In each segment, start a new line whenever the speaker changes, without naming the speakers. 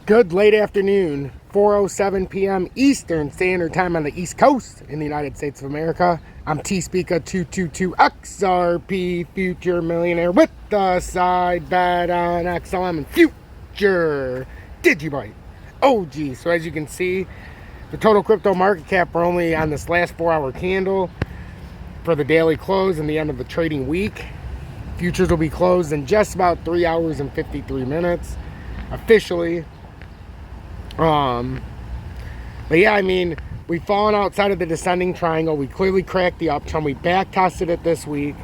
Good late afternoon, 4:07 p.m. Eastern Standard Time on the East Coast in the United States of America. I'm T-Speaker222 XRP Future Millionaire with the side bet on XLM and Future Digibyte OG. So as you can see, the total crypto market cap, we're only on this last 4-hour candle for the daily close and the end of the trading week. Futures will be closed in just about 3 hours and 53 minutes officially. But yeah, I mean, we've fallen outside of the descending triangle. We clearly cracked the uptrend. We back tested it this week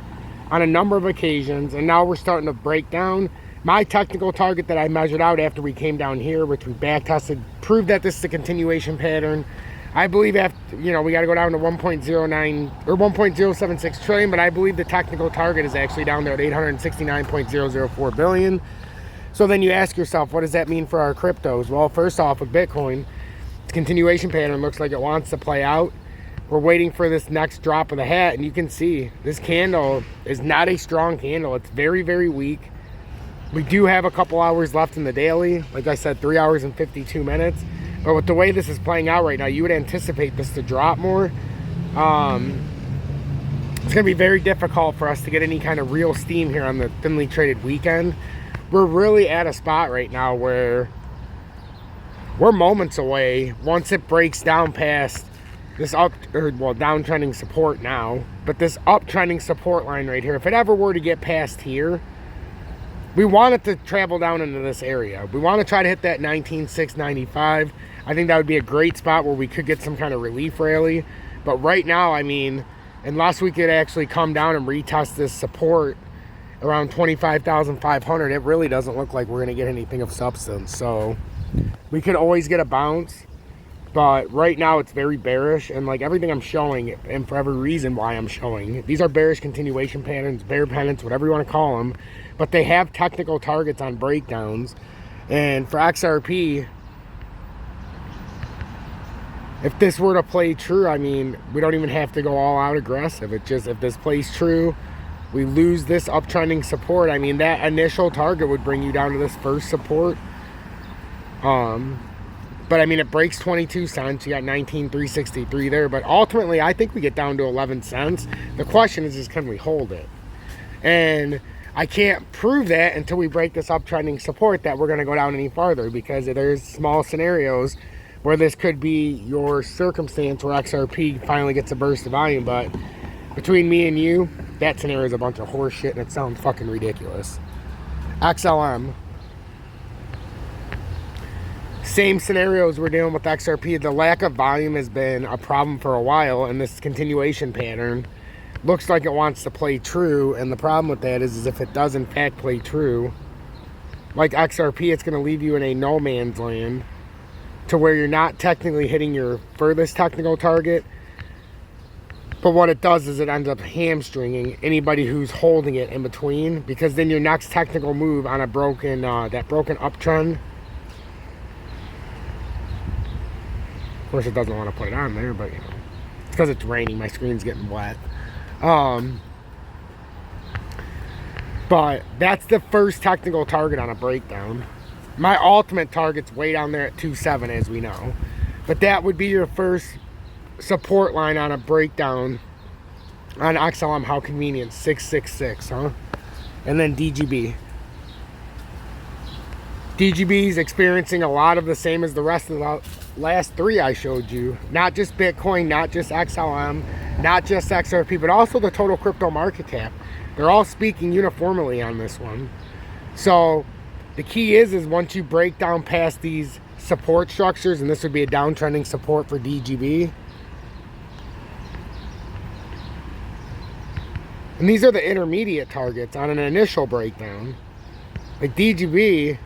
on a number of occasions, and now we're starting to break down. My technical target that I measured out after we came down here, which we back tested, proved that this is a continuation pattern. I believe after, we got to go down to 1.09 or 1.076 trillion, but I believe the technical target is actually down there at 869.004 billion. So then you ask yourself, what does that mean for our cryptos? Well, first off, with Bitcoin, the continuation pattern looks like it wants to play out. We're waiting for this next drop of the hat, and you can see this candle is not a strong candle. It's very, very weak. We do have a couple hours left in the daily. Like I said, 3 hours and 52 minutes. But with the way this is playing out right now, you would anticipate this to drop more. It's going to be very difficult for us to get any kind of real steam here on the thinly traded weekend. We're really at a spot right now where we're moments away once it breaks down past this downtrending support now, but this uptrending support line right here, if it ever were to get past here, we want it to travel down into this area. We want to try to hit that 19,695. I think that would be a great spot where we could get some kind of relief rally. But right now, I mean, unless we could actually come down and retest this support around 25,500, it really doesn't look like we're going to get anything of substance. So we could always get a bounce, but right now it's very bearish, and like everything I'm showing, and for every reason why I'm showing, these are bearish continuation patterns, bear pennants, whatever you want to call them, but they have technical targets on breakdowns. And for XRP, if this were to play true, I mean, we don't even have to go all out aggressive. It just, if this plays true, we lose this uptrending support. I mean, that initial target would bring you down to this first support. But I mean, it breaks 22 cents. You got 19,363 there. But ultimately, I think we get down to 11 cents. The question is can we hold it? And I can't prove that until we break this uptrending support that we're going to go down any farther, because there's small scenarios where this could be your circumstance where XRP finally gets a burst of volume. But between me and you, that scenario is a bunch of horse shit, and it sounds fucking ridiculous. XLM. Same scenarios we're dealing with XRP. The lack of volume has been a problem for a while, and this continuation pattern looks like it wants to play true. And the problem with that is if it does in fact play true, like XRP, it's going to leave you in a no man's land to where you're not technically hitting your furthest technical target. But what it does is it ends up hamstringing anybody who's holding it in between, because then your next technical move on a broken uptrend. Of course, it doesn't want to put it on there, but it's because it's raining. My screen's getting wet. But that's the first technical target on a breakdown. My ultimate target's way down there at 2.7, as we know. But that would be your first support line on a breakdown on XLM. How convenient. 666, huh? And then DGB. DGB is experiencing a lot of the same as the rest of the last three I showed you. Not just Bitcoin, not just XLM, not just XRP, but also the total crypto market cap. They're all speaking uniformly on this one. So the key is once you break down past these support structures, and this would be a downtrending support for DGB. And these are the intermediate targets on an initial breakdown. Like DGB,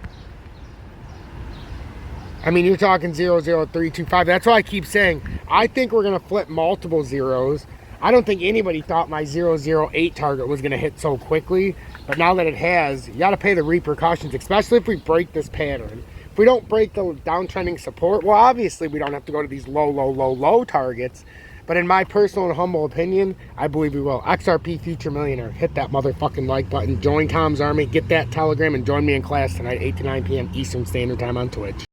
I mean, you're talking 0.0325. That's why I keep saying, I think we're going to flip multiple zeros. I don't think anybody thought my 0.08 target was going to hit so quickly. But now that it has, you got to pay the repercussions, especially if we break this pattern. If we don't break the downtrending support, well, obviously we don't have to go to these low targets. But in my personal and humble opinion, I believe we will. XRP Future Millionaire. Hit that motherfucking like button. Join Tom's Army. Get that Telegram and join me in class tonight, 8 to 9 p.m. Eastern Standard Time on Twitch.